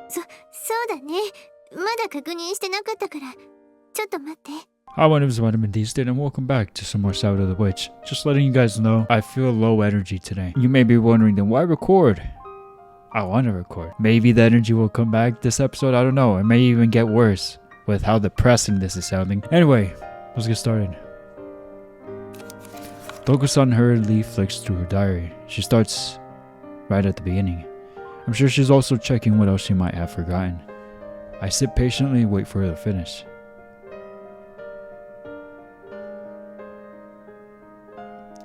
そうだね。まだ確認してなかったから、ちょっと待って。Hi, my name is VitaminDStain and welcome back to some more Sabbat of the Witch. Just letting you guys know, I feel low energy today. You may be wondering, then why record? I want to record. Maybe the energy will come back this episode, I don't know. It may even get worse with how depressing this is sounding. Anyway, let's get started. Touko-san hurriedly flicks through her diary. She starts right at the beginning. I'm sure she's also checking what else she might have forgotten. I sit patiently and wait for her to finish.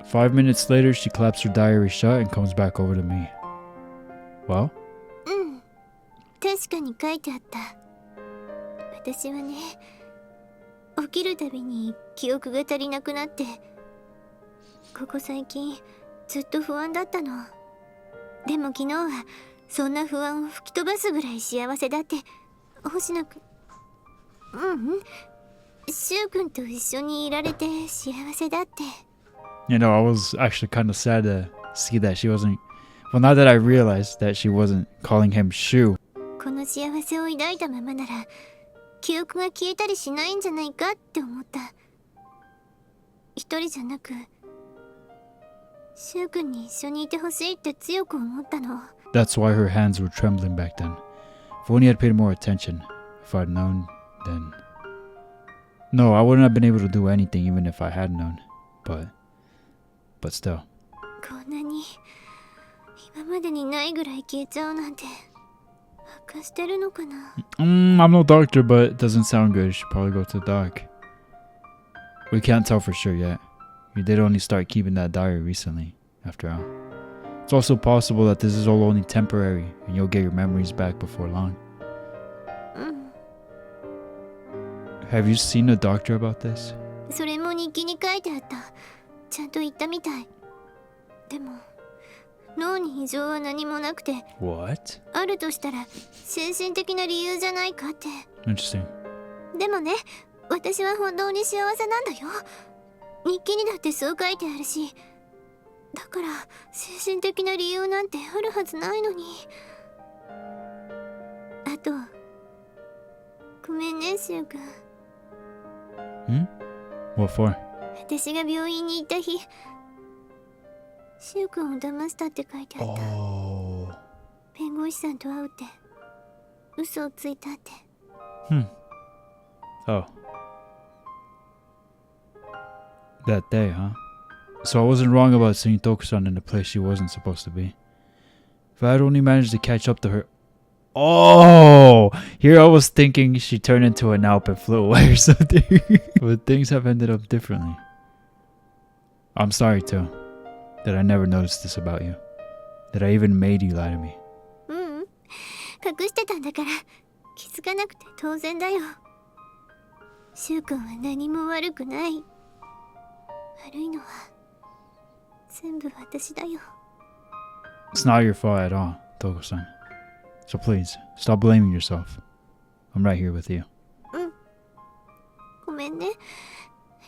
Five minutes later, she claps her diary shut and comes back over to me. Well? 確かに書いてあった。私はね、起きるたびに記憶が足りなくなって、ここ最近ずっと不安だったの。でも昨日はそんな不安を吹き飛ばすぐらい幸せだって星野くん、シュウくんと一緒にいられて幸せだって。You know, I was actually kind of sad to see that she wasn't. Well, now that I realized that she wasn't calling him Shu. この幸せを抱いたままなら記憶が消えたりしないんじゃないかって思った。一人じゃなくシュウ君に一緒にいてほしいって強く思ったの。That's why her hands were trembling back then. If only I'd paid more attention. If I'd known, then... No, I wouldn't have been able to do anything even if I had known. But still. こんなに今までにないぐらい消えちゃうなんて悪化してるのかな。I'm no doctor, but it doesn't sound good. You should probably go to the doc. We can't tell for sure yet. You did only start keeping that diary recently, after all. It's also possible that this is all only temporary and you'll get your memories back before long. Have you seen a doctor about this? それも日記に書いてあった。ちゃんと言ったみたい。でも脳に異常は何もなくて。What? あるとしたら精神的な理由じゃないかって。Interesting. でもね、私は本当に幸せなんだよ。日記にだってそう書いてあるし、だから精神的な理由なんてあるはずないのに。あとごめんね、シュウ君。What for? 私が病院に行った日、シュウ君を騙したって書いてあった。弁護士さんと会うって嘘をついたって。Oh. That day, huh? So I wasn't wrong about seeing Touko-san in a place she wasn't supposed to be. If I had only managed to catch up to her... Oh! Here I was thinking she turned into an Alp and flew away or something. But things have ended up differently. I'm sorry too, that I never noticed this about you. That I even made you lie to me. 隠してたんだから気づかなくて当然だよ。シュウ君は何も悪くない。悪いのは全部私だよ。 It's not your fault at all, Touko-san. So please, stop blaming yourself. I'm right here with you. ごめんね。あ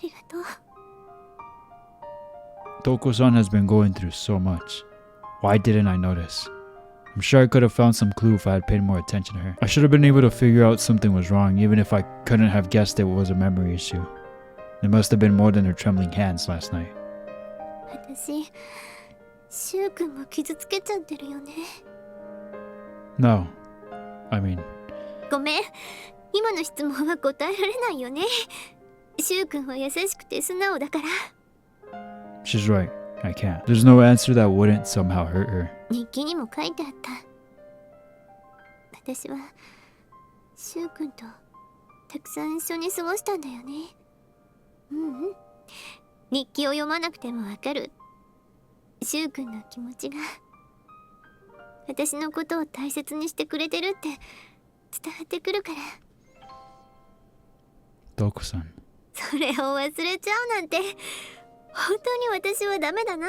りがとう。Touko-san has been going through so much. Why didn't I notice? I'm sure I could have found some clue if I had paid more attention to her. I should have been able to figure out something was wrong, even if I couldn't have guessed it was a memory issue. It must have been more than her trembling hands last night. 私、シュウ君も傷つけちゃってるよね。No. I mean... ごめん。今の質問は答えられないよね。シュウ君は優しくて素直だから。She's right. I can't. There's no answer that wouldn't somehow hurt her. 日記にも書いてあった。私はシュウ君とたくさん一緒に過ごしたんだよね。日記を読まなくてもわかる。シュウ君の気持ちが私のことを大切にしてくれてるって伝わってくるから。Touko-san. それを忘れちゃうなんて本当に私はダメだな。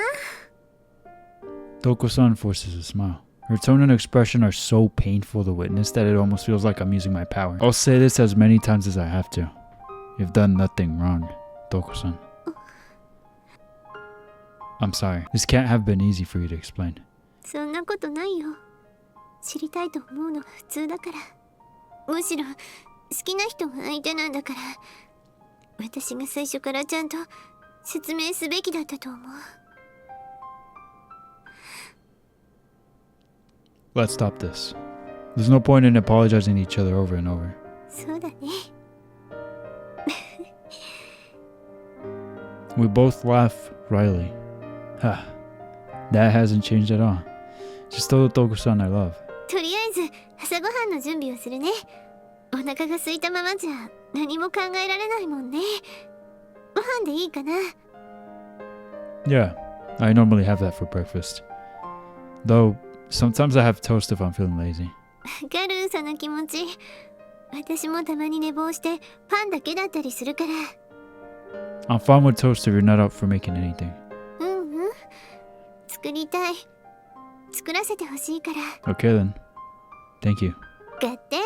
Touko-san forces a smile. Her tone and expression are so painful to witness that it almost feels like I'm using my power. I'll say this as many times as I have to. You've done nothing wrong, Touko-san. I'm sorry. This can't have been easy for you to explain. そんなことないよ。知りたいと思うのは普通だから。むしろ好きな人が相手なんだから、私が最初からちゃんと説明すべきだったと思う。 Let's stop this. There's no point in apologizing to each other over and over. そうだね。We both laugh wryly. Ha. That hasn't changed at all. Just told Touko-san I love. とりあえず朝ごはんの準備をするね。お腹が空いたままじゃ何も考えられないもんね。ご飯でいいかな。 Yeah, I normally have that for breakfast. Though, sometimes I have toast if I'm feeling lazy. わかる、その気持ち。私もたまに寝坊してパンだけだったりするから。 I'm fine with toast if you're not up for making anything. うんうん。作りたい。作らせてほしいから。 Okay then. Thank you. 買って。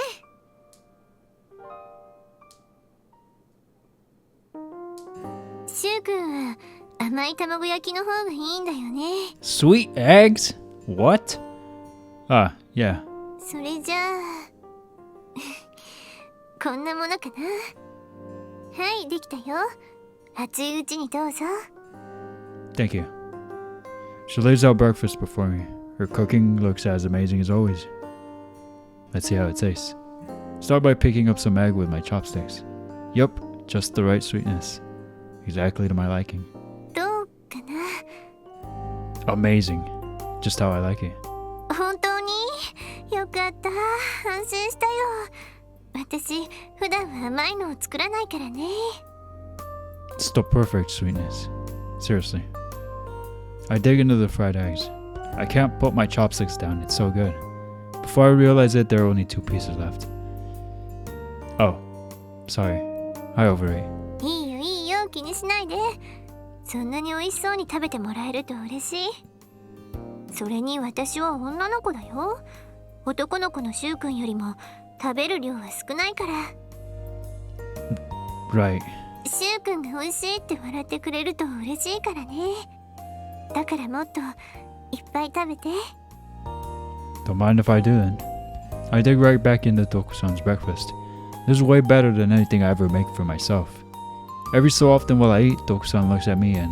シュウ君は甘い卵焼きの方がいいんだよね。 Sweet eggs? What? Ah, yeah. それじゃあこんなものかな。はい、できたよ。熱いうちにどうぞ。 Thank you. She lays out breakfast before me. Her cooking looks as amazing as always. Let's see how it tastes. Start by picking up some egg with my chopsticks. Yup, just the right sweetness. Exactly to my liking. どうかな。 Amazing. Just how I like it. 本当によかった。安心したよ。私、普段は甘いのを作らないからね。 It's the perfect sweetness. Seriously. I dig into the fried eggs. I can't put my chopsticks down, it's so good. Before I realize it, there are only 2 pieces left. Oh, sorry. I overate. いいよいいよ、気にしないで。そんなに美味しそうに食べてもらえると嬉しい。それに私は女の子だよ。男の子のシュウ君よりも食べる量は少ないから。 Right. シュウ君が美味しいって笑ってくれると嬉しいからね。だからもっといっぱい食べて。 Don't mind if I do then. I dig right back into Touko-san's breakfast. This is way better than anything I ever make for myself. Every so often while I eat, Touko-san looks at me and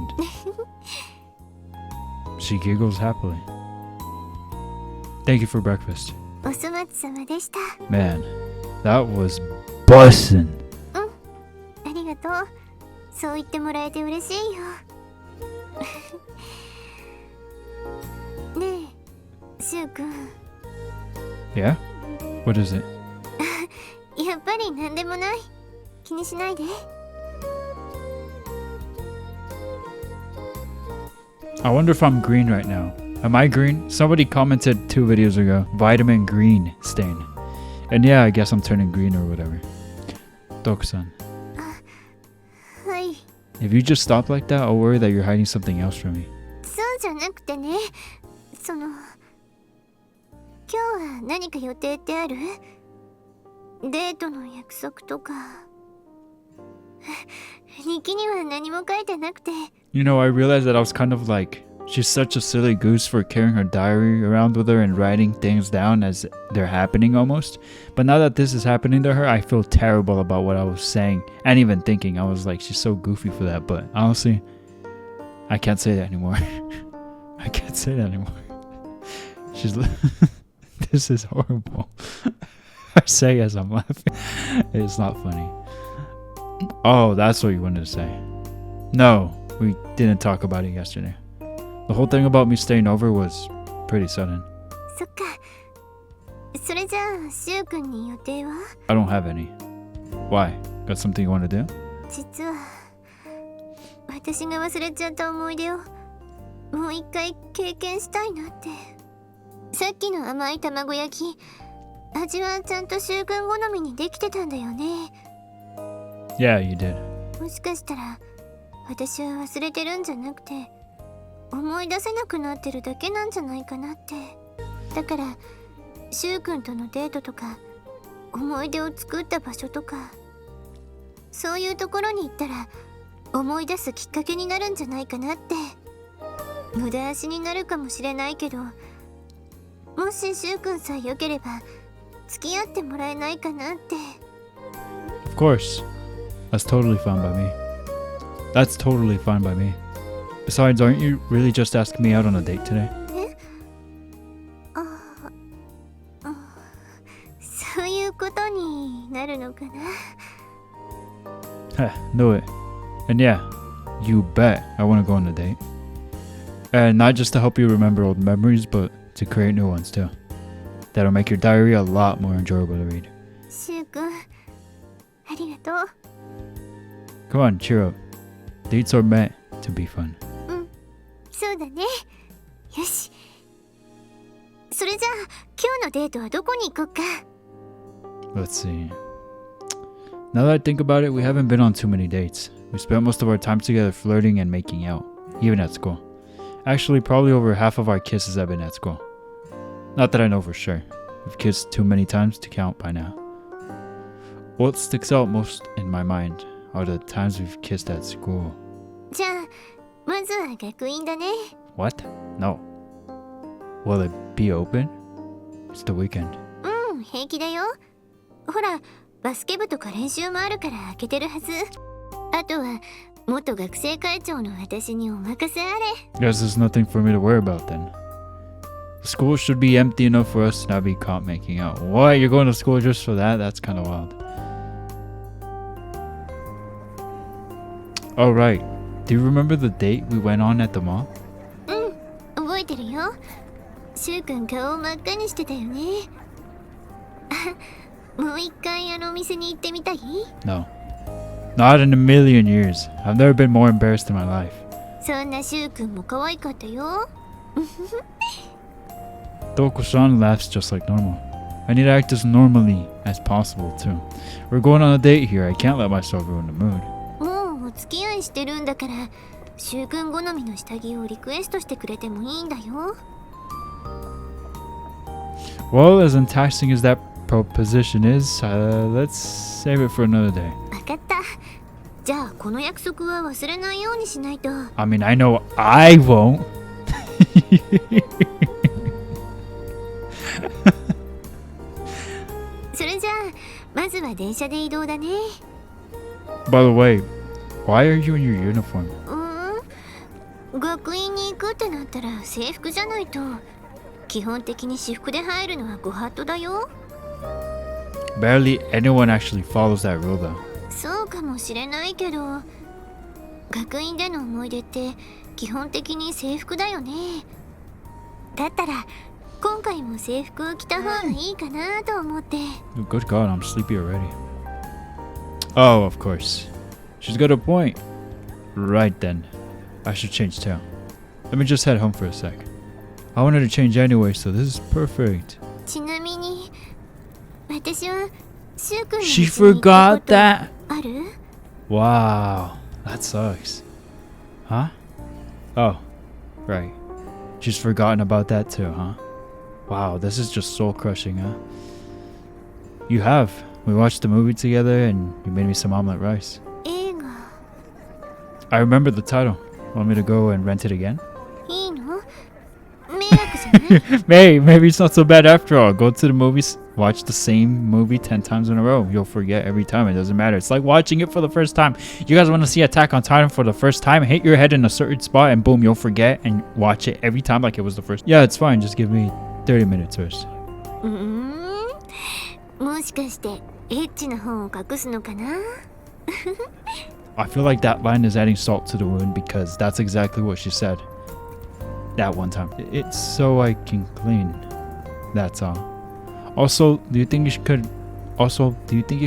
she giggles happily. Thank you for breakfast. お粗末様でした。 Man, that was bussin'. ありがとう。そう言ってもらえて嬉しいよ。ねえ、シュウ君。 Yeah? What is it? やっぱり何でもない。気にしないで。 I wonder if I'm green right now. Am I green? Somebody commented 2 videos ago, vitamin green stain. And yeah, I guess I'm turning green or whatever. Touko-san, はい。 if you just stop like that, I'll worry that you're hiding something else from me. そうじゃなくてね。その、今日は何か予定ってある？デートの約束とか。日記には何も書いてなくて。 You know, I realized that I was kind of like, she's such a silly goose for carrying her diary around with her and writing things down as they're happening almost. But now that this is happening to her, I feel terrible about what I was saying and even thinking. I was like, she's so goofy for that. But honestly, I can't say that anymore. I can't say that anymore. She's this is horrible. I say as I'm laughing. It's not funny. Oh, that's what you wanted to say. No, we didn't talk about it yesterday. The whole thing about me staying over was pretty sudden. そっか。それじゃあ、シュウ君に予定は？ I don't have any. Why? Got something you want to do? 実は、私が忘れちゃった思い出をもう一回経験したいなって。さっきの甘い卵焼き、味はちゃんとシュウ君好みにできてたんだよね。 Yeah, you did. もしかしたら私は忘れてるんじゃなくて思い出せなくなってるだけなんじゃないかなって。だからシュウ君とのデートとか思い出を作った場所とかそういうところに行ったら思い出すきっかけになるんじゃないかなって。無駄足になるかもしれないけどもしシュウ君さえ良ければ付き合ってもらえないかなって。 Of course. That's totally fine by me. That's totally fine by me. Besides, aren't you really just asking me out on a date today? え、そういうことになるのかな。 Heh, knew it. And yeah, you bet I want to go on a date. And not just to help you remember old memories, but to create new ones too. That'll make your diary a lot more enjoyable to read. シュウ君、ありがとう。 Come on, cheer up. Dates are meant to be fun. そうだね。よし。それじゃあ今日のデートはどこに行こうか。 Let's see. Now that I think about it, we haven't been on too many dates. We spent most of our time together flirting and making out, even at school. Actually, probably over half of our kisses have been at school. Not that I know for sure. We've kissed too many times to count by now. What sticks out most in my mind are the times we've kissed at school. じゃあまずは学院だね。 What? No. Will it be open? It's the weekend. うん、平気だよ。ほら、バスケ部とか練習もあるから開けてるはず。あとは元学生会長の私にお任せあれ。 Guess there's nothing for me to worry about then. The school should be empty enough for us to not be caught making out. What? You're going to school just for that? That's kind of wild. Oh, right. Do you remember the date we went on at the mall? うん、覚えてるよ。シュウ君顔を真っ赤にしてたよね。あ、もう一回あのお店に行ってみたい？ No. Not in a million years. I've never been more embarrassed in my life. そんなシュウ君も可愛かったよ。Touko-san laughs just like normal. I need to act as normally as possible too. We're going on a date here. I can't let myself ruin the mood. もうお付き合いしてるんだから、シュウ君好みの下着をリクエストしてくれてもいいんだよ。 Well, as enticing as that proposition is, let's save it for another day. わかった。じゃあこの約束は忘れないようにしないと。 I mean, I know I won't.「それじゃあまずは電車で移動だね。 By the way, why are you in your uniform? 学院に行くってなったら制服じゃないと。基本的に私服で入るのはご法度だよ。 Barely anyone actually follows that rule though. そうかもしれないけど、学院での思い出って基本的に制服だよね。だったら今回も制服を着た方がいいかなと思って。 Good God, I'm sleepy already. Oh, of course. She's got a point. Right then. I should change too. Let me just head home for a sec. I wanted to change anyway, so this is perfect. ちなみに私はシュウ君の She 家に行った forgot こと that. ある？ Wow, that sucks. Huh? Oh, right. She's forgotten about that too, huh? Wow, this is just soul crushing, huh? You have. We watched the movie together and you made me some omelet rice. 映画 I remember the title. Want me to go and rent it again? いいの？迷惑じゃない？ Maybe it's not so bad after all. Go to the movies, watch the same movie 10 times in a row. You'll forget every time. It doesn't matter. It's like watching it for the first time. You guys want to see Attack on Titan for the first time? Hit your head in a certain spot and boom, you'll forget and watch it every time like it was the first. Yeah, it's fine. Just give me 30 minutes first. もしかしてエッチな本を隠すのかな？ I feel like that line is adding salt to the wound because that's exactly what she said. That one time. It's so I can clean. That's all. Also, do you think you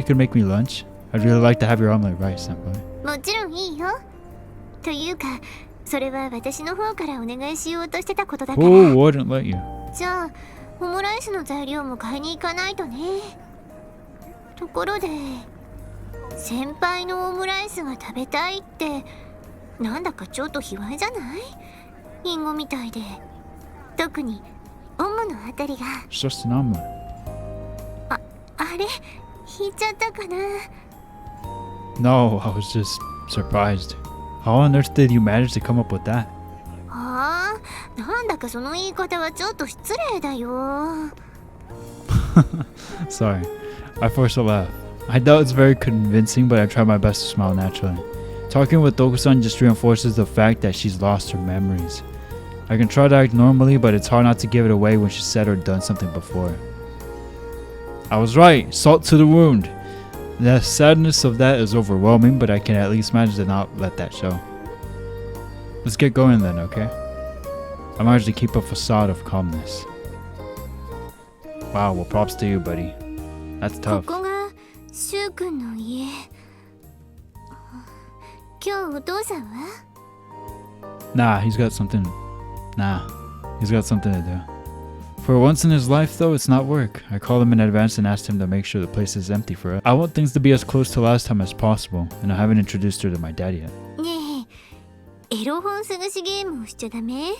could make me lunch? I'd really like to have your omelet rice, senpai. もちろんいいよ。というか、それは私の方からお願いしようとしてたことだから。 Who wouldn't let you? じゃあ、オムライスの材料も買いに行かないとね。ところで、先輩のオムライスが食べたいって、なんだかちょっと卑猥じゃない？リンゴみたいで。特に、オムのあたりが。 It's just an omelet. あれ？引いちゃったかな？ No, I was just surprised. How on earth did you manage to come up with that? ああ、なんだかその言い方はちょっと失礼だよ。 Sorry. I forced a laugh. I doubt it's very convincing, but I try my best to smile naturally. Talking with Touko-san just reinforces the fact that she's lost her memories. I can try to act normally, but it's hard not to give it away when she said or done something before. I was right. Salt to the wound. The sadness of that is overwhelming, but I can at least manage to not let that show. Let's get going then, okay? I managed to keep a facade of calmness. Wow, well, props to you, buddy. That's こ tough. こがシュウ君の家。今日お父さんは？ Nah, he's got something to do. For once in his life, though, it's not work. I called him in advance and asked him to make sure the place is empty for us. I want things to be as close to last time as possible, and I haven't introduced her to my dad yet. ねえ、エロ本探しゲームをしちゃダメ？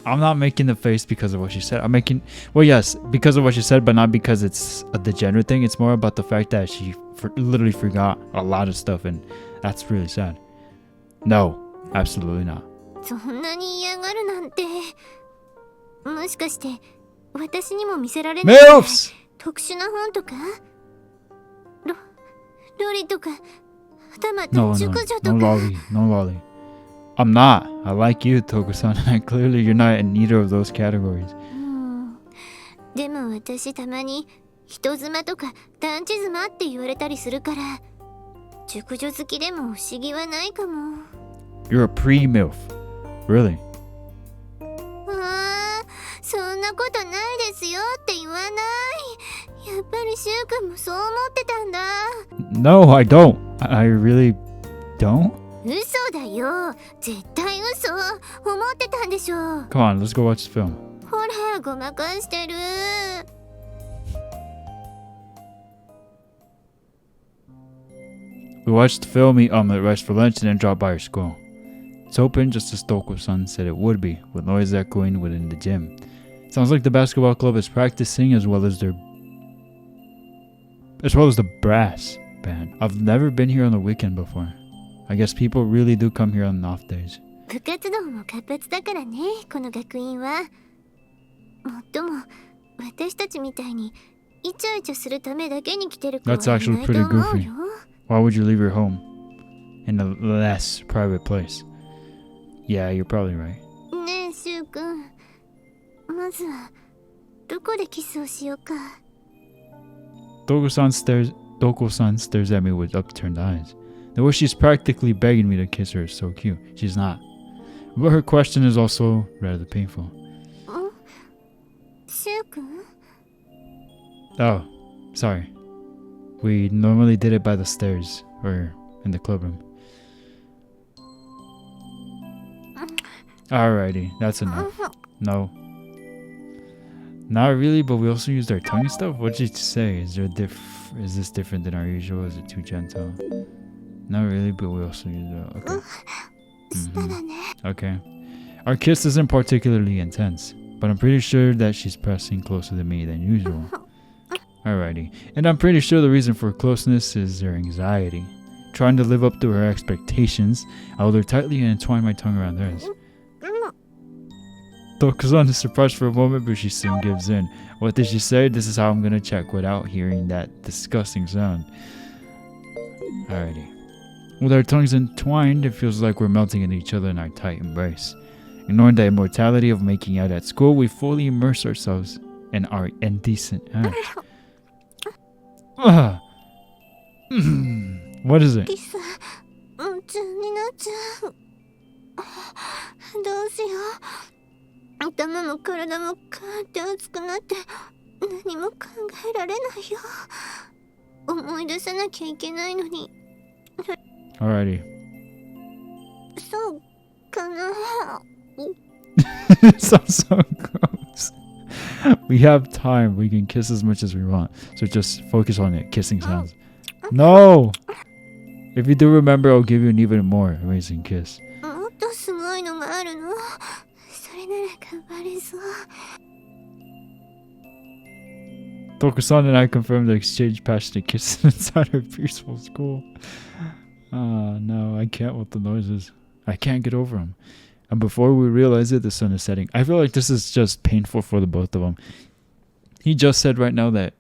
I'm not making the face because of what she said. I'm making, well, yes, because of what she said, but not because it's a degenerate thing. It's more about the fact that she literally forgot a lot of stuff, and that's really sad. No, absolutely not. そんなに嫌がるなんて。もしかして私にも見せられない MILFs! 特殊な本とか？ロリとか、はたまた No, 熟 no, 女と no か。 lolly, no lolly. I'm not. I like you, Touko-san, and clearly you're not in neither of those categories. でも私たまに人妻とか団地妻って言われたりするから、熟女好きでも不思議はないかも。 You're a pre-MILF. Really? ああ、そんなことないですよって言わない。やっぱりシュウ君もそう思ってたんだ。 No, I don't. I really don't? 嘘だよ。絶対嘘。思ってたんでしょ。 Come on, let's go watch the film. ほら、ごまかしてる。 We watched the film, eat omelet rice for lunch, and then drop by her school. It's open just as Touko-san said it would be, with noise echoing within the gym. Sounds like the basketball club is practicing as well as the brass band. I've never been here on the weekend before. I guess people really do come here on off days. 部活動も活発だからね、この学院は。もっとも、私たちみたいにイチャイチャするためだけに来てる子はい That's な actually いと pretty 思う goofy. よ。 Why would you leave your home in a less private place? Yeah, you're probably right. ねえ、シュウ君。まずは、どこでキスをしようか。 Touko-san stares at me with upturned eyes. The way she's practically begging me to kiss her is so cute. She's not. But her question is also rather painful. シュウ君？ Oh, sorry. We normally did it by the stairs or in the clubroom. Alrighty, that's enough. No. Not really, but we also used our tongue and stuff. What did you say? Is this different than our usual? Is it too gentle? Not really, but we also used it. Okay. したらね。 Okay. Our kiss isn't particularly intense, but I'm pretty sure that she's pressing closer to me than usual. Alrighty. And I'm pretty sure the reason for closeness is her anxiety. Trying to live up to her expectations, I hold her tightly and entwine my tongue around hers. Touko-san is surprised for a moment, but she soon gives in. What did she say? This is how I'm gonna check without hearing that disgusting sound. Alrighty. With our tongues entwined, it feels like we're melting into each other in our tight embrace. Ignoring the immortality of making out at school, we fully immerse ourselves in our indecent act. What is it? キス、夢中になっちゃう。どうしよう。頭も体もカーって熱くなって何も考えられないよ。思い出さなきゃいけないのに。 Alrighty. そうかな。 Sounds so gross. We have time. We can kiss as much as we want. So just focus on it. Kissing sounds. No! If you do remember, I'll give you an even more amazing kiss. もっとすごいのがあるの。それなら頑張れそう。 Touko-san and I confirmed the exchange passionate kisses inside our peaceful school. Oh no, I can't with the noises. I can't get over them. And before we realize it, the sun is setting. I feel like this is just painful for the both of them. He just said right now that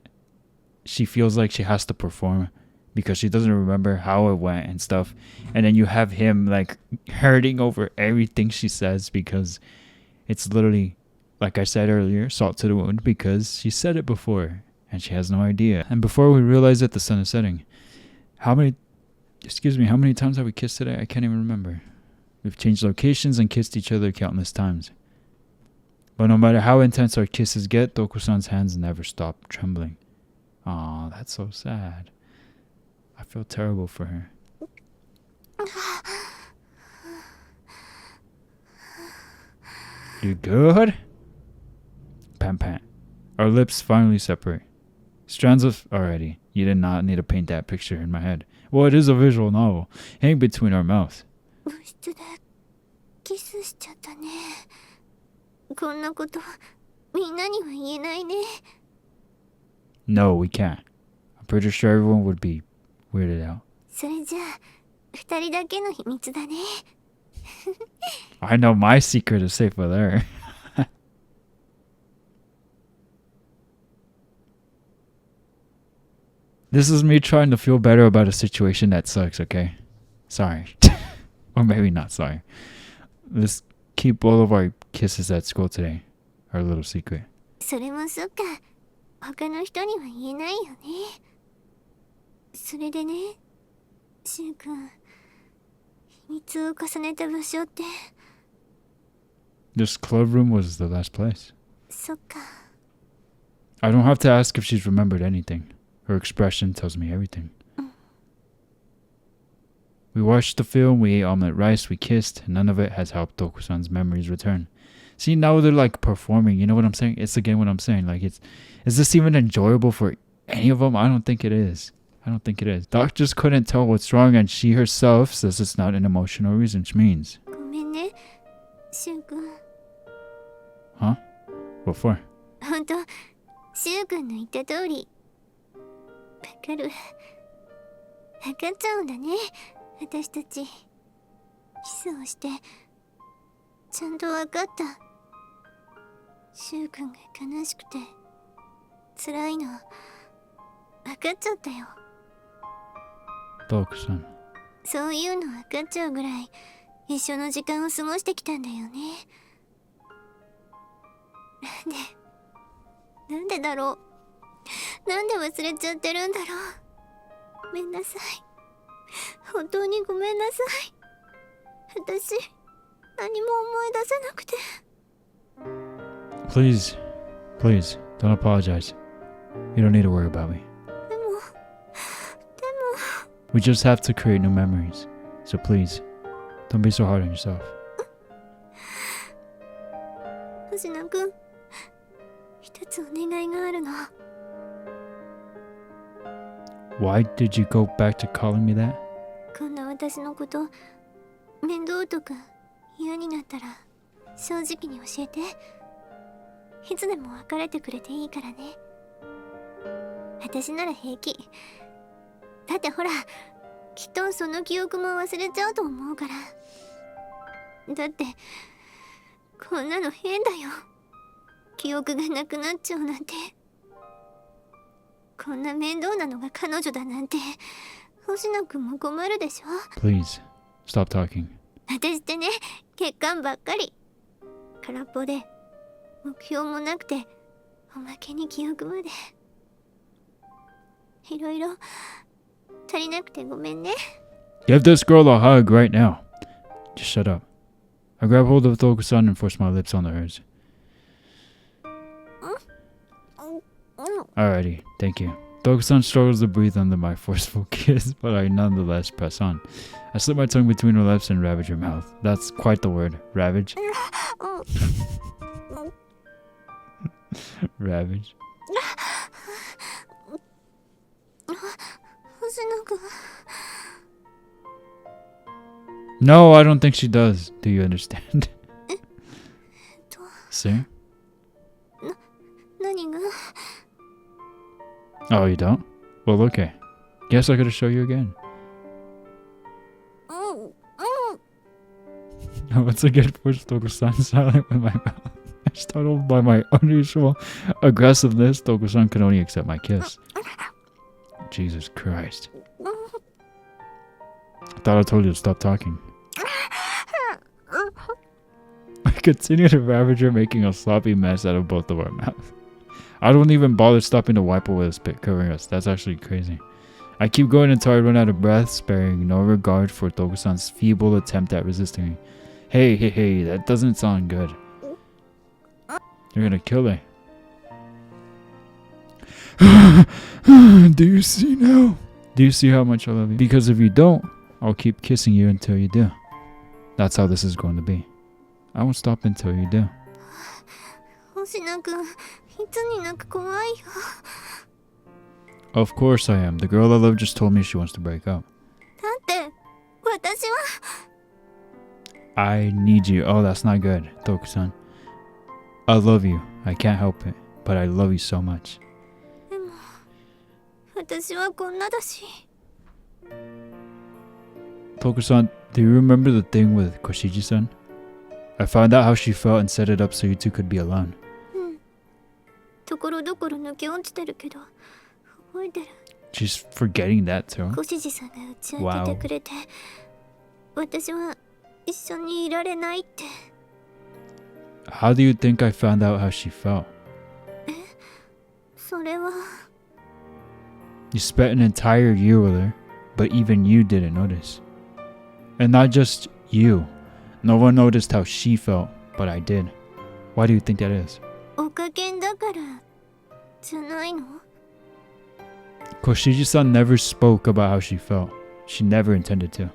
she feels like she has to perform because she doesn't remember how it went and stuff. And then you have him like hurting over everything she says because it's literally, like I said earlier, salt to the wound because she said it before and she has no idea. And before we realize it, the sun is setting. How many times have we kissed today? I can't even remember. We've changed locations and kissed each other countless times. But no matter how intense our kisses get, Touko-san's hands never stop trembling. Aw, that's so sad. I feel terrible for her. You good? Pant pant. Our lips finally separate. Strands of... Alrighty. You did not need to paint that picture in my head. Well, it is a visual novel. Hang between our mouths. 部室でキスしちゃったね。こんなことみんなには言えないね。No, we can't. I'm pretty sure everyone would be weirded out. それじゃあ二人だけの秘密だね。I know my secret is safe with her. This is me trying to feel better about a situation that sucks, okay? Sorry. Or maybe not sorry. Let's keep all of our kisses at school today. Our little secret. それもそっか。他の人には言えないよね。それでね、シュウ君、秘密を重ねた場所って。This club room was the last place. そっか。I don't have to ask if she's remembered anything. Her expression tells me everything. We watched the film, we ate omelette rice, we kissed, and none of it has helped Touko-san's memories return. See, now they're like performing, you know what I'm saying? It's again what I'm saying. Like, is this even enjoyable for any of them? I don't think it is. Doc just couldn't tell what's wrong, and she herself says it's not an emotional reason, which means... ごめんね、シュウ君。 Huh? What for? ほんと、シュウ君の言った通り。わかる。わかっちゃうんだね、私たち。キスをして、ちゃんとわかった。シュウ君が悲しくて、辛いの、わかっちゃったよ。Touko-san. そういうのわかっちゃうぐらい、一緒の時間を過ごしてきたんだよね。なんでだろう。なんで忘れちゃってるんだろう。ごめんなさい。本当にごめんなさい。私、何も思い出せなくて。Please, don't apologize. You don't need to worry about me. でも、We just have to create new memories. So please, don't be so hard on yourself. 星野くん、一つお願いがあるの。Why did you go back to calling me that? こんな私のこと、面倒とか嫌になったら、正直に教えて。いつでも別れてくれていいからね。私なら平気。だってほら、きっとその記憶も忘れちゃうと思うから。だって、こんなの変だよ。記憶がなくなっちゃうなんて。こんな面倒なのが彼女だなんて、星野くんも困るでしょ。 Please, stop talking. 私ってね、欠陥ばっかり。空っぽで、目標もなくて、おまけに記憶まで。いろいろ足りなくてごめんね。 Give this girl a hug right now. Just shut up. I grab hold of Touko-san and force my lips onto hers. Alrighty, thank you. Touko-san struggles to breathe under my forceful kiss, but I nonetheless press on. I slip my tongue between her lips and ravage her mouth. That's quite the word. Ravage. Ravage. 星野くん。 No, I don't think she does. Do you understand? See? 何が？ Oh, you don't? Well, okay. Guess I gotta show you again. What's Once again, pushed Toko-san silent with my mouth. Startled by my unusual aggressiveness, Toko-san could only accept my kiss. Jesus Christ. I thought I told you to stop talking. I continue to ravage her, making a sloppy mess out of both of our mouths. I don't even bother stopping to wipe away the spit covering us. That's actually crazy. I keep going until I run out of breath, sparing no regard for Toko-san's feeble attempt at resisting me. Hey, that doesn't sound good. You're gonna kill me. Do you see now? Do you see how much I love you? Because if you don't, I'll keep kissing you until you do. That's how this is going to be. I won't stop until you do. 星野くん、いつになく怖いよ。 Of course I am. The girl I love just told me she wants to break up. だって、私は。 I need you. Oh, that's not good, Toku-san. I love you. I can't help it. But I love you so much. でも、私はこんなだし。 Toku-san, do you remember the thing with Koshiji-san? I found out how she felt and set it up so you two could be alone. うん。ところどころ抜け落ちてるけど、覚えてる。 She's forgetting that too. 小獅子さんが打ち明けてくれて、私は一緒にいられないって。 How do you think I found out how she felt? それは。 You spent an entire year with her, but even you didn't notice. And not just you. No one noticed how she felt, but I did. Why do you think that is? おかげんだからじゃないの？ Koshiji-san never spoke about how she felt. She never intended to.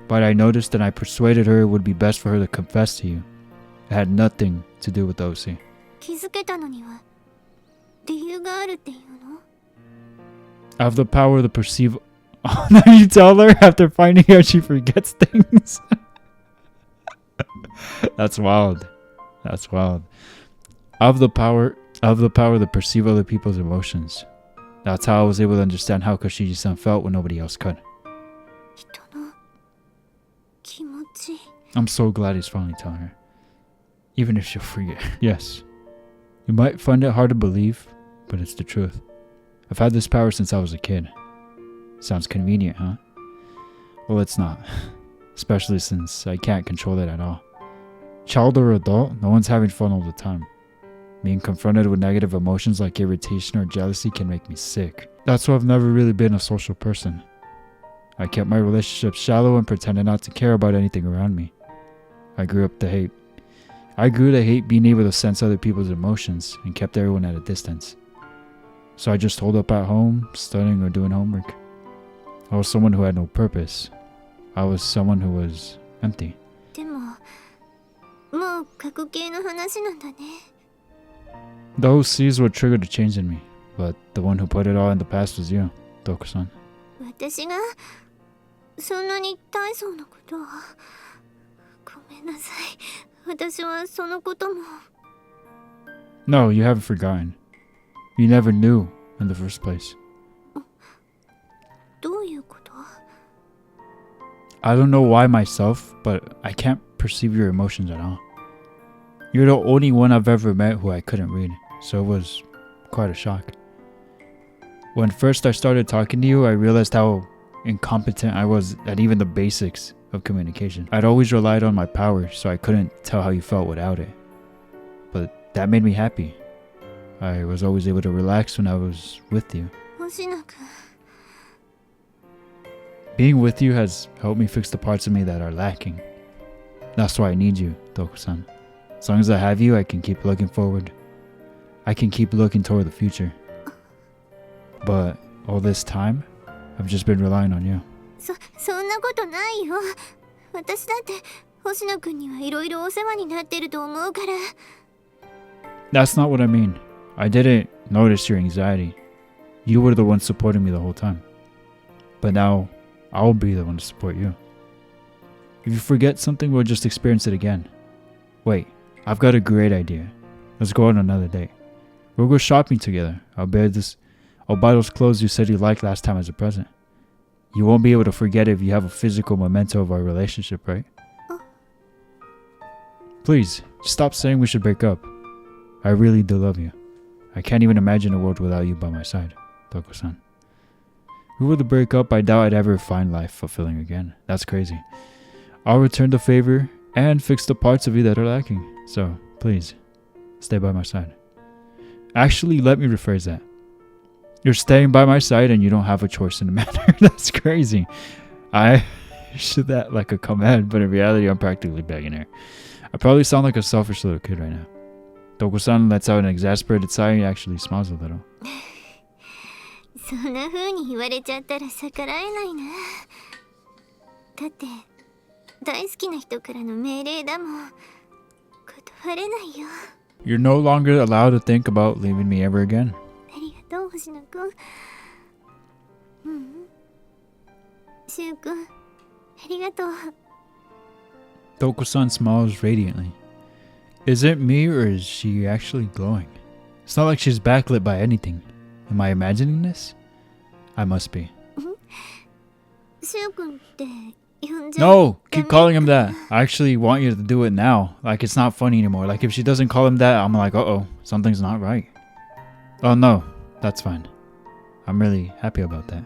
But I noticed and I persuaded her it would be best for her to confess to you. It had nothing to do with the OC. 気づけたのには理由があるっていうの？ I have the power to perceive. Oh, now you tell her after finding out she forgets things. That's wild. That's wild. I have the power to perceive other people's emotions. That's how I was able to understand how Koshiji-san felt when nobody else could. 人の気持ち。 I'm so glad he's finally telling her. Even if she'll forget. Yes. You might find it hard to believe, but it's the truth. I've had this power since I was a kid. Sounds convenient, huh? Well, it's not. Especially since I can't control it at all. Child or adult, no one's having fun all the time. Being confronted with negative emotions like irritation or jealousy can make me sick. That's why I've never really been a social person. I kept my relationships shallow and pretended not to care about anything around me. I grew to hate being able to sense other people's emotions and kept everyone at a distance. So I just holed up at home, studying or doing homework. I was someone who had no purpose. I was someone who was empty. でも、もう過去形の話なんだね。 The OCs what triggered a change in me, but the one who put it all in the past was you, Toku-san. 私がそんなに大層なことを。ごめんなさい。私はそのことも。 No, you haven't forgotten. You never knew in the first place. どういうこと？ I don't know why myself, but I can't perceive your emotions at all. You're the only one I've ever met who I couldn't read, so it was quite a shock. When first I started talking to you, I realized how incompetent I was at even the basics of communication. I'd always relied on my power, so I couldn't tell how you felt without it. But that made me happy. I was always able to relax when I was with you. 星野くん。 Being with you has helped me fix the parts of me that are lacking. That's why I need you, Toku-san. As long as I have you, I can keep looking forward. I can keep looking toward the future. But all this time, I've just been relying on you. そんなことないよ。私だって星野くんにはいろいろお世話になってると思うから。 That's not what I mean. I didn't notice your anxiety. You were the one supporting me the whole time. But now, I'll be the one to support you. If you forget something, we'll just experience it again. Wait, I've got a great idea. Let's go on another date. We'll go shopping together. I'll buy those clothes you said you liked last time as a present. You won't be able to forget it if you have a physical memento of our relationship, right? Please, stop saying we should break up. I really do love you. I can't even imagine a world without you by my side, Touko-san. If we were to break up, I doubt I'd ever find life fulfilling again. That's crazy. I'll return the favor and fix the parts of you that are lacking. So, please, stay by my side. Actually, let me rephrase that. You're staying by my side and you don't have a choice in the matter. That's crazy. I should that like a command, but in reality, I'm practically begging her. I probably sound like a selfish little kid right now. Touko-san lets out an exasperated sigh and actually smiles a little. そんな風に言われちゃったら逆らえないな。だって大好きな人からの命令だもん。断れないよ。You're no longer allowed to think about leaving me ever again. ありがとう星野くん。しゅうくん、ありがとう。Touko-san smiles radiantly. Is it me or is she actually glowing? It's not like she's backlit by anything. Am I imagining this? I must be. しゅうくんって呼んじゃ No! Keep calling him that. I actually want you to do it now. Like, it's not funny anymore. Like, if she doesn't call him that, I'm like, uh-oh, something's not right. Oh, no. That's fine. I'm really happy about that.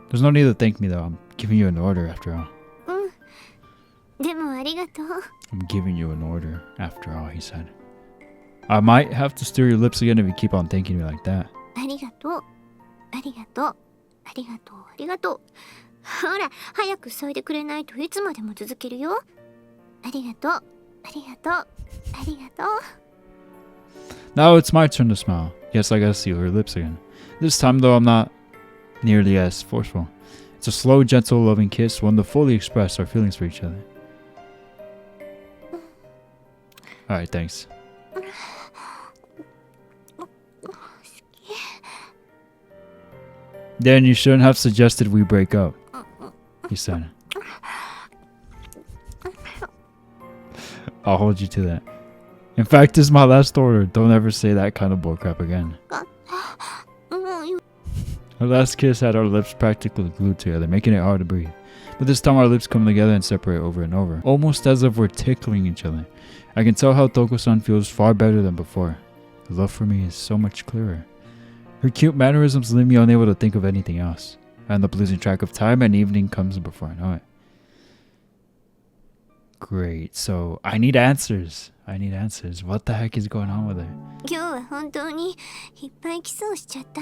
There's no need to thank me, though. I'm giving you an order, after all. でもありがとう。 I'm giving you an order, after all, he said. I might have to stir your lips again if you keep on thanking me like that. ありがとう。ありがとう。ありがとう。ありがとう。ほら、早く添えてくれないといつまでも続けるよ。ありがとう。ありがとう。ありがとう。 Now it's my turn to smile. Yes, I gotta seal her lips again. This time, though, I'm not nearly as forceful. It's a slow, gentle, loving kiss, one to fully express our feelings for each other. Alright, thanks. Then you shouldn't have suggested we break up, he said. I'll hold you to that. In fact, this is my last order. Don't ever say that kind of bullcrap again. Our last kiss had our lips practically glued together, making it hard to breathe. But this time our lips come together and separate over and over, almost as if we're tickling each other. I can tell how Touko-san feels far better than before. Her love for me is so much clearer. Her cute mannerisms leave me unable to think of anything else. I end up losing track of time and evening comes before I know it. Great, so I need answers. What the heck is going on with her? 今日は本当にいっぱいキスをしちゃった。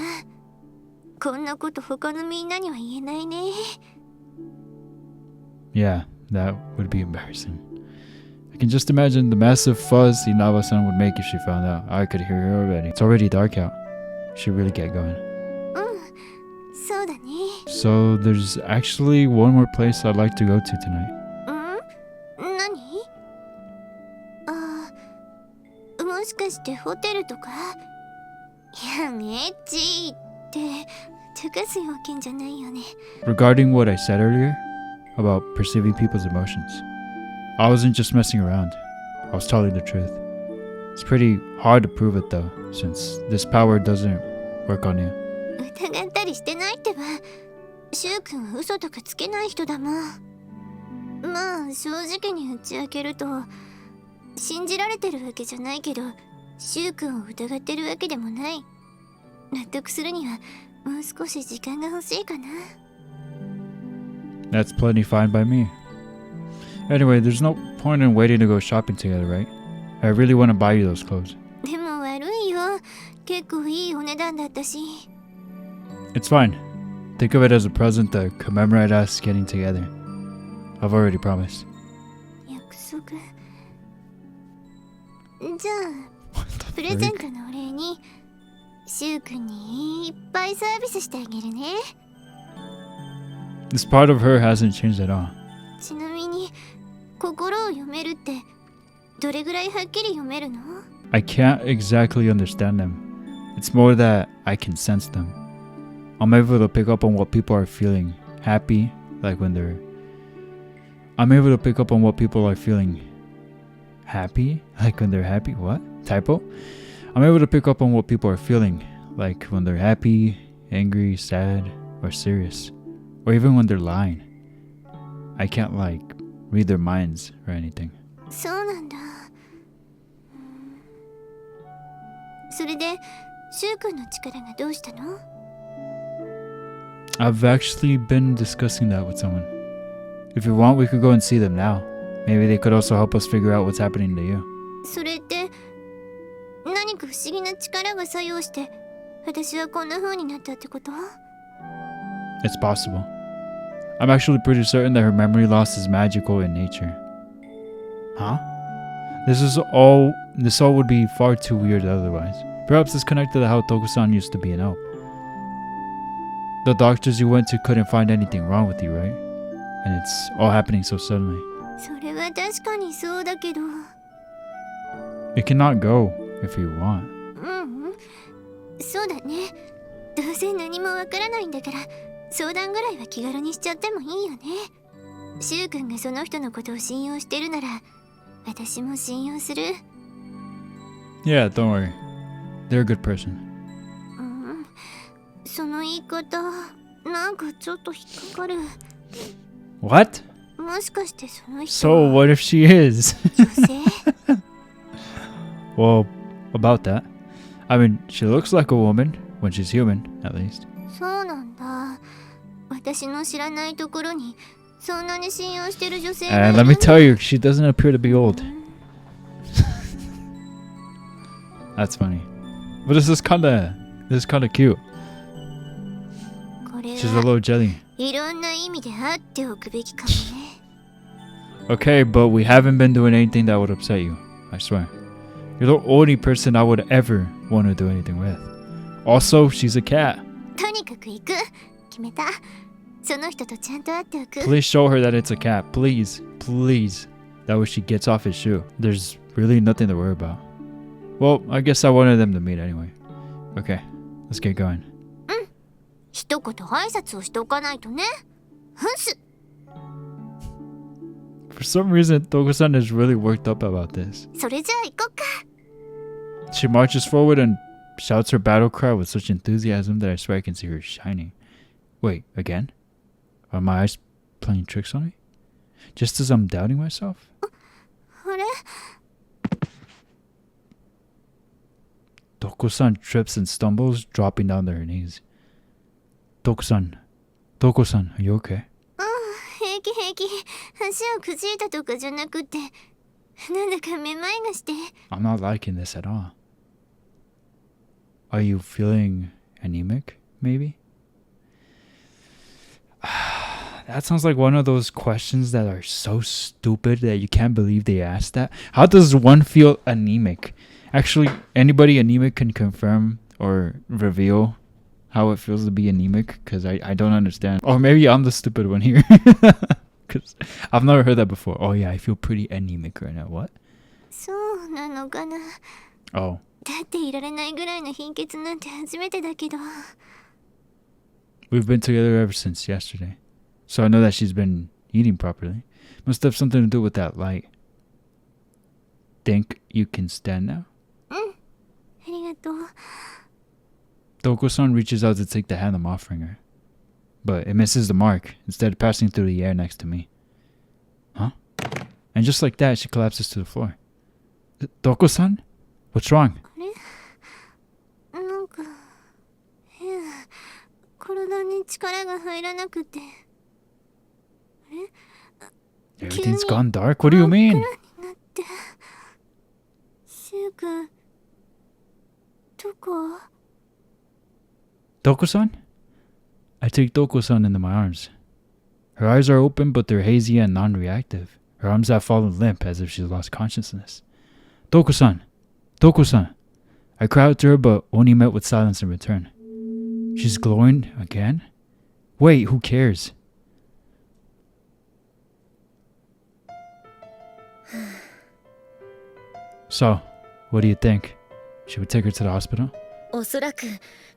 こんなこと他のみんなには言えないね。Yeah, that would be embarrassing. I can just imagine the massive fuzz Inaba-san would make if she found out. I could hear her already. It's already dark out. Should really get going. そうだね。 So there's actually one more place I'd like to go to tonight. 何？もしかしてホテルとか？いや、エッチって茶化す要件じゃないよね。 Regarding what I said earlier about perceiving people's emotions, I wasn't just messing around. I was telling the truth. It's pretty hard to prove it though, since this power doesn't work on you. 疑ったりしてないってば。シュウ君は嘘とかつけない人だもん。まあ正直に打ち明けると、信じられてるわけじゃないけど、シュウ君を疑ってるわけでもない。納得するにはもう少し時間が欲しいかな。 That's plenty fine by me. Anyway, there's no point in waiting to go shopping together, right? I really want to buy you those clothes. でも悪いよ。結構いいお値段だったし。 It's fine. Think of it as a present to commemorate us getting together. I've already promised. 約束。じゃあ、プレゼントのお礼に、シュウ君にいっぱいサービスしてあげるね。 This part of her hasn't changed at all. ちなみに、心を読めるってどれぐらいはっきり読めるの？ I can't exactly understand them. It's more that I can sense them. I'm able to pick up on what people are feeling. Happy, like when they're... I'm able to pick up on what people are feeling. Happy? Like when they're happy? What? Typo? I'm able to pick up on what people are feeling. Like when they're happy, angry, sad, or serious. Or even when they're lying. I can't, like, read their minds or anything. そうなんだ。それでシュウ君の力がどうしたの？ I've actually been discussing that with someone. If you want, we could go and see them now. Maybe they could also help us figure out what's happening to you. それって何か不思議な力が作用して私はこんな風になったってこと？ It's possible. I'm actually pretty certain that her memory loss is magical in nature. Huh? This all would be far too weird otherwise. Perhaps it's connected to how Touko-san used to be an elf. The doctors you went to couldn't find anything wrong with you, right? And it's all happening so suddenly. それは確かにそうだけど。You cannot go if you want. そうだね。どうせ何もわからないんだから相談ぐらいは気軽にしちゃってもいいよね。シュウ君がその人のことを信用してるなら私も信用する。Yeah, don't worry. They're a good person. その言い方なんかちょっと引っかかる。 What? もしかしてその人 So what if she is? 女性？ Well, about that. I mean, she looks like a woman when she's human, at least. そうなんだ。私の知らないところにそんなに信用してる女性がいる And let me tell you, she doesn't appear to be old. That's funny. But this is kind of cute. これ She's a は little jelly. いろんな意味であっておくべきかもね。 Okay, but we haven't been doing anything that would upset you. I swear. You're the only person I would ever want to do anything with. Also, she's a cat. とにかく行く。決めた。その人とちゃんと会っておく。 Please show her that it's a cat. Please. Please. That way she gets off his shoe. There's really nothing to worry about. Well, I guess I wanted them to meet anyway. Okay, let's get going. 一言挨拶をしておかないとね。ふんす。 For some reason, Touko-san is really worked up about this. それじゃあ行こっか。 She marches forward and shouts her battle cry with such enthusiasm that I swear I can see her shining. Wait, again? Are my eyes playing tricks on me? Just as I'm doubting myself? あれ？ Touko-san trips and stumbles, dropping down to her knees. Touko-san, are you okay? 平気平気。足をくじいたとかじゃなくてなんだかめまいがして。 I'm not liking this at all. Are you feeling anemic, maybe? That sounds like one of those questions that are so stupid that you can't believe they asked that. How does one feel anemic? Actually, anybody anemic can confirm or reveal how it feels to be anemic, because I don't understand. Or maybe I'm the stupid one here. Because I've never heard that before. Oh yeah, I feel pretty anemic right now. What? そうなのかな。 Oh. だっていられないぐらいの貧血なんて初めてだけど。 We've been together ever since yesterday. So I know that she's been eating properly. Must have something to do with that light. Think you can stand now? ありがとう。 Touko-san reaches out to take the hand I'm offering her. But it misses the mark, instead passing through the air next to me. Huh? And just like that, she collapses to the floor. Touko-san? What's wrong? なんか変。体に力が入らなくて。 Everything's gone dark? What do you mean? 真っ暗になって。シュウ君、どこ？ Touko-san? I take Touko-san into my arms. Her eyes are open, but they're hazy and non-reactive. Her arms have fallen limp, as if she's lost consciousness. Touko-san! Touko-san! I cry out to her, but only met with silence in return. She's glowing again? Wait, who cares? So, what do you think? Should we take her to the hospital? おそらく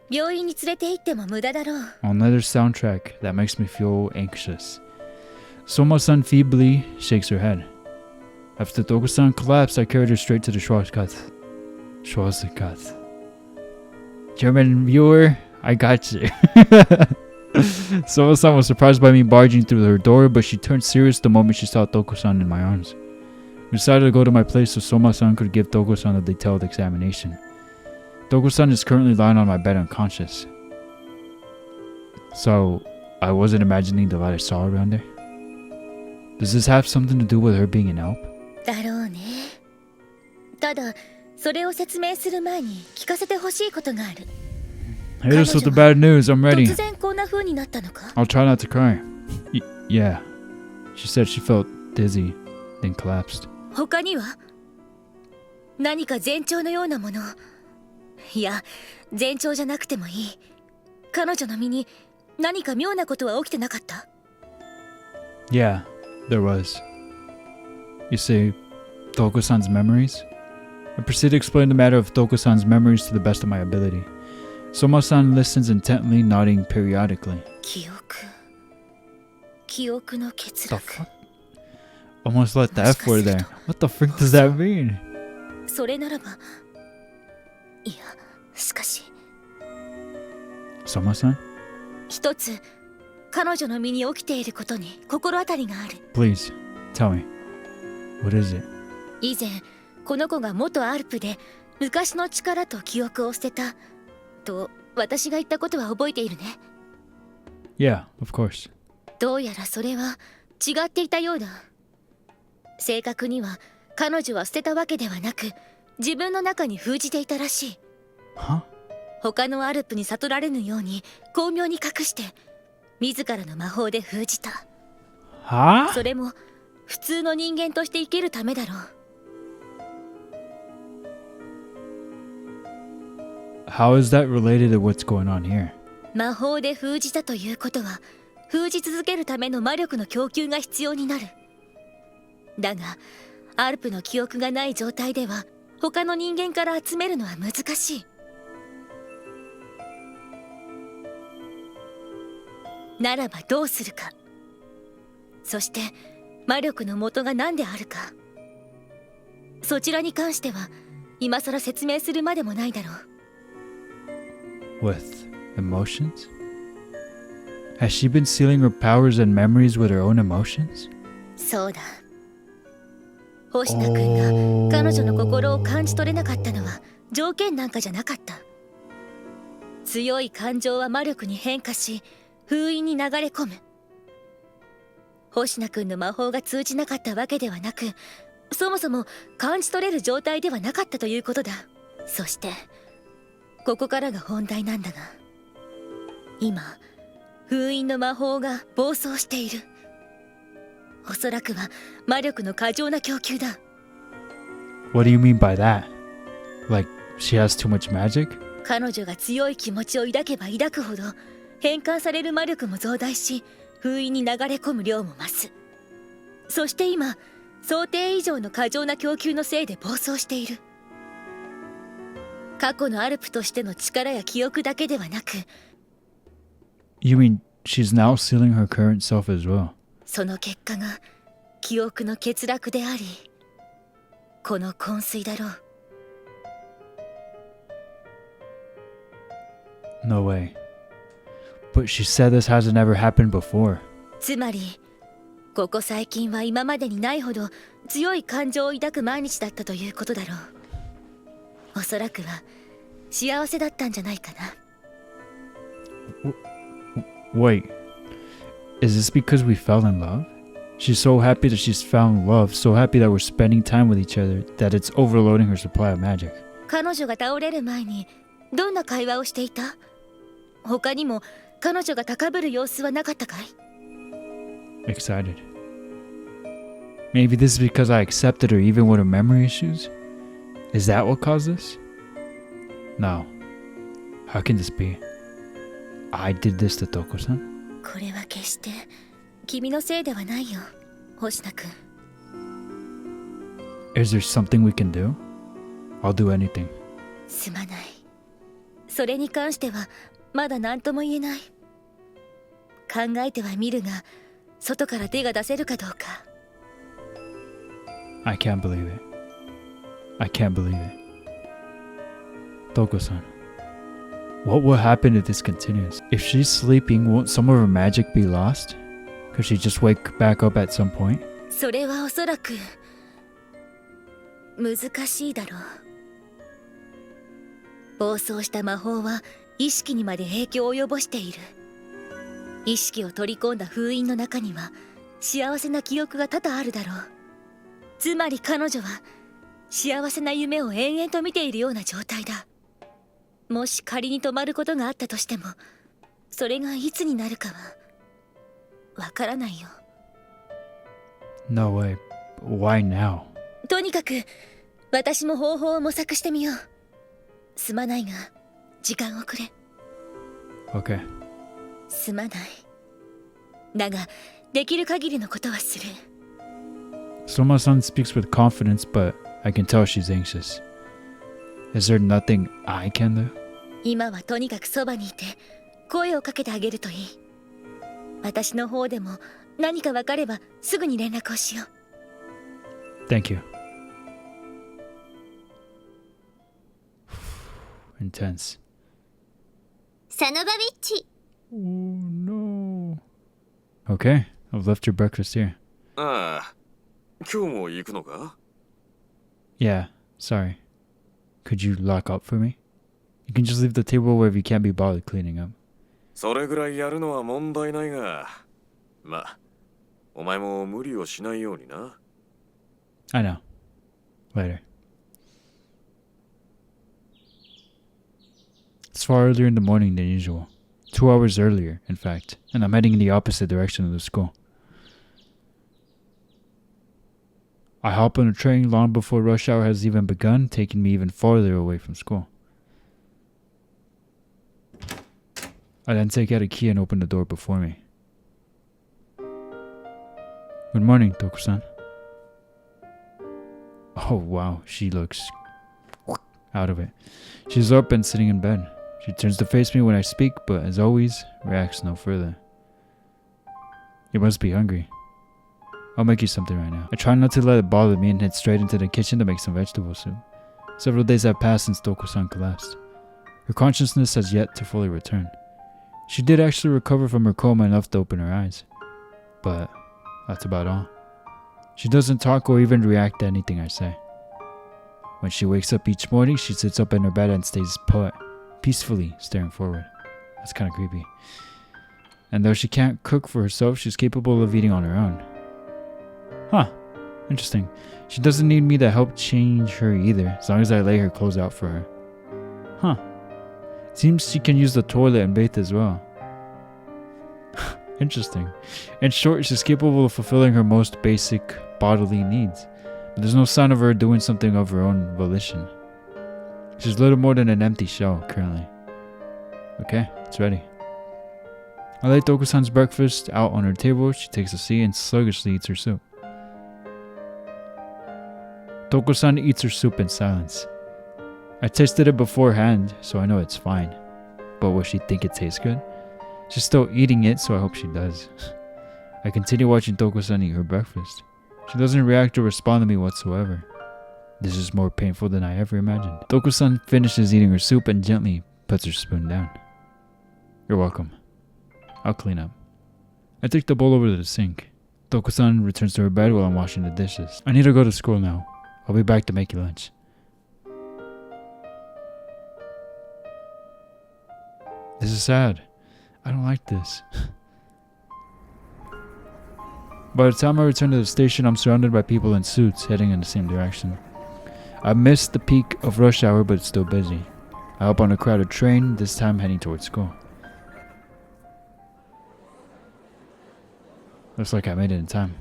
病院に連れて行っても無駄だろう。 Another soundtrack that makes me feel anxious. Soma-san feebly shakes her head. After Touko-san collapsed, I carried her straight to the Schwarzkopf. German viewer, I got you. Soma-san was surprised by me barging through her door, but she turned serious the moment she saw Touko-san in my arms. We decided to go to my place so Soma-san could give Touko-san a detailed examination. Touko-san is currently lying on my bed unconscious. So, I wasn't imagining the light I saw around there. Does this have something to do with her being an elf? だろうね。ただそれを説明する前に聞かせてほしいことがある。 Hit us with the bad news, I'm ready. 突然こんな風になったのか？ I'll try not to cry. Yeah. She said she felt dizzy, then collapsed. 他には何か前兆のようなもの。いや、前兆じゃなくてもいい。彼女の身に何か妙なことは起きてなかった？ Yeah, there was. You see, Touko-san's memories? I proceed to explain the matter of Touko-san's memories to the best of my ability. Soma-san listens intently, nodding periodically. 記憶の欠 The 落。 fuck? Almost let the F word there. What the frick does that mean? それならば、いや、しかし Soma-san? 一つ彼女の身に起きていることに心当たりがある。 Please, tell me. What is it? 以前この子が元アルプで昔の力と記憶を捨てたと私が言ったことは覚えているね。 Yeah, of course. どうやらそれは違っていたようだ。正確には彼女は捨てたわけではなく自分の中に封じていたらしい。 Huh? 他のアルプに悟られぬように巧妙に隠して自らの魔法で封じた。 Huh? それも普通の人間として生きるためだろう。 How is that related to what's going on here? 魔法で封じたということは封じ続けるための魔力の供給が必要になる。だがアルプの記憶がない状態では他の人間から集めるのは難しい。ならばどうするか。そして魔力の元が何であるか。そちらに関しては今更説明するまでもないだろう。 With emotions? Has she been sealing her powers and memories with her own emotions? そうだ。星名君が彼女の心を感じ取れなかったのは条件なんかじゃなかった。強い感情は魔力に変化し封印に流れ込む。星名君の魔法が通じなかったわけではなく、そもそも感じ取れる状態ではなかったということだ。そしてここからが本題なんだが、今封印の魔法が暴走している。おそらくは魔力の過剰な供給だ。 What do you mean by that? Like, she has too much magic? 彼女が強い気持ちを抱けば抱くほど変換される魔力も増大し、封印に流れ込む量も増す。そして今想定以上の過剰な供給のせいで暴走している。過去のアルプとしての力や記憶だけではなく、 You mean she's now sealing her current self as well? その結果が記憶の欠落であり、この昏睡だろう。 No way. But she said this hasn't ever happened before. つまりここ最近は今までにないほど強い感情を抱く毎日だったということだろう。おそらくは幸せだったんじゃないかな。 Wait, is this because we fell in love? She's so happy that she's found love, so happy that we're spending time with each other, that it's overloading her supply of magic. 彼女が倒れる前にどんな会話をしていた？他にも彼女が高ぶる様子はなかったかい？ Excited. Maybe this is because I accepted her even with her memory issues? Is that what caused this? No. How can this be? I did this to Touko-san? これは決して君のせいではないよ、星名君。 Is there something we can do? I'll do anything. すまない。それに関してはまだ何とも言えない。考えてはみるが、外から手が出せるかどうか。 I can't believe it. I can't believe it. Touko-san, what will happen if this continues? If she's sleeping, won't some of her magic be lost? Could she just wake back up at some point? それはおそらく難しいだろう。暴走した魔法は意識にまで影響を及ぼしている。意識を取り込んだ封印の中には幸せな記憶が多々あるだろう。つまり彼女は幸せな夢を延々と見ているような状態だ。もし仮に止まることがあったとしても、それがいつになるかはわからないよ。 No way. Why now? とにかく私も方法を模索してみよう。すまないが時間をくれ。 Okay. すまない。だができる限りのことはする。 Soma-san speaks with confidence, but I can tell she's anxious. Is there nothing I can do? 今はとにかくそばにいて声をかけてあげるといい。私の方でも何か分かればすぐに連絡をしよう。 Thank you. Intense. サノバビッチ。 Oh no. Okay, I've left your breakfast here. ああ、今日も行くのか？ Yeah, sorry. Could you lock up for me? You can just leave the table wherever you can't be bothered cleaning up. それぐらいやるのは問題ないが、まあ、お前も無理をしないようにな。I know. Later. It's far earlier in the morning than usual. 2 hours earlier, in fact, and I'm heading in the opposite direction of the school. I hop on a train long before rush hour has even begun, taking me even farther away from school. I then take out a key and open the door before me. Good morning, Touko-san. Oh wow, she looks out of it. She's up and sitting in bed. She turns to face me when I speak, but as always, reacts no further. You must be hungry. I'll make you something right now. I try not to let it bother me and head straight into the kitchen to make some vegetable soup. Several days have passed since Touko-san collapsed. Her consciousness has yet to fully return. She did actually recover from her coma enough to open her eyes. But that's about all. She doesn't talk or even react to anything I say. When she wakes up each morning, she sits up in her bed and stays put, peacefully staring forward. That's kind of creepy. And though she can't cook for herself, she's capable of eating on her own. Huh. Interesting. She doesn't need me to help change her either, as long as I lay her clothes out for her. Huh. Seems she can use the toilet and bathe as well. Interesting. In short, she's capable of fulfilling her most basic bodily needs. But there's no sign of her doing something of her own volition. She's little more than an empty shell currently. Okay, it's ready. I lay Touko-san's breakfast out on her table. She takes a seat and sluggishly eats her soup. Touko-san eats her soup in silence. I tasted it beforehand, so I know it's fine. But will she think it tastes good? She's still eating it, so I hope she does. I continue watching Touko-san eat her breakfast. She doesn't react or respond to me whatsoever. This is more painful than I ever imagined. Touko-san finishes eating her soup and gently puts her spoon down. You're welcome. I'll clean up. I take the bowl over to the sink. Touko-san returns to her bed while I'm washing the dishes. I need to go to school now. I'll be back to make you lunch. This is sad. I don't like this. By the time I return to the station, I'm surrounded by people in suits heading in the same direction. I missed the peak of rush hour, but it's still busy. I hop on a crowded train, this time heading towards school. Looks like I made it in time.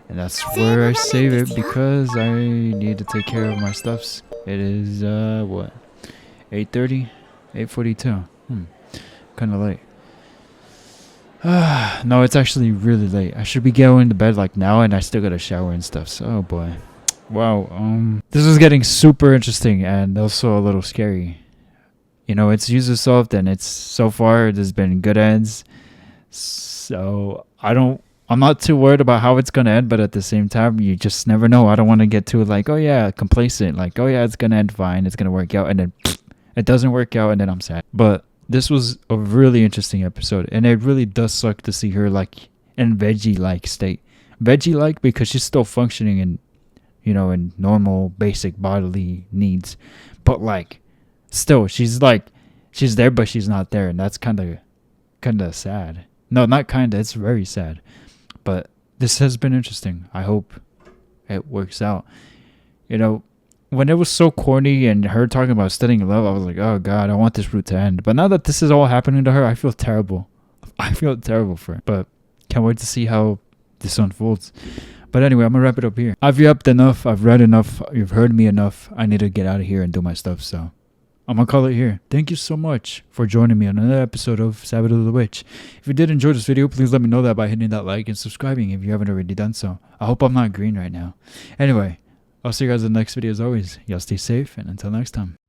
And that's where I save it because I need to take care of my stuffs. It is, what? 8:30? 8:42. Kinda late. No, it's actually really late. I should be going to bed like now and I still gotta shower and stuff. So, oh boy. Wow, this is getting super interesting and also a little scary. You know, it's user soft and it's so far there's been good ends. So, I'm not too worried about how it's gonna end, but at the same time, you just never know. I don't want to get too like, oh yeah, complacent. Like, oh yeah, it's gonna end fine. It's gonna work out. And then it doesn't work out and then I'm sad. But this was a really interesting episode. And it really does suck to see her like in veggie-like state. Veggie-like because she's still functioning in, you know, in normal basic bodily needs. But like still, she's like, she's there, but she's not there. And that's kind of sad. No, not kind of. It's very sad. But this has been interesting. I hope it works out. You know, when it was so corny and her talking about studying love, I was like, oh God, I want this route to end. But now that this is all happening to her, I feel terrible. I feel terrible for her. But can't wait to see how this unfolds. But anyway, I'm going to wrap it up here. I've yapped enough. I've read enough. You've heard me enough. I need to get out of here and do my stuff. So I'm going to call it here. Thank you so much for joining me on another episode of Sabbat of the Witch. If you did enjoy this video, please let me know that by hitting that like and subscribing if you haven't already done so. I hope I'm not green right now. Anyway, I'll see you guys in the next video as always. Y'all stay safe, and until next time.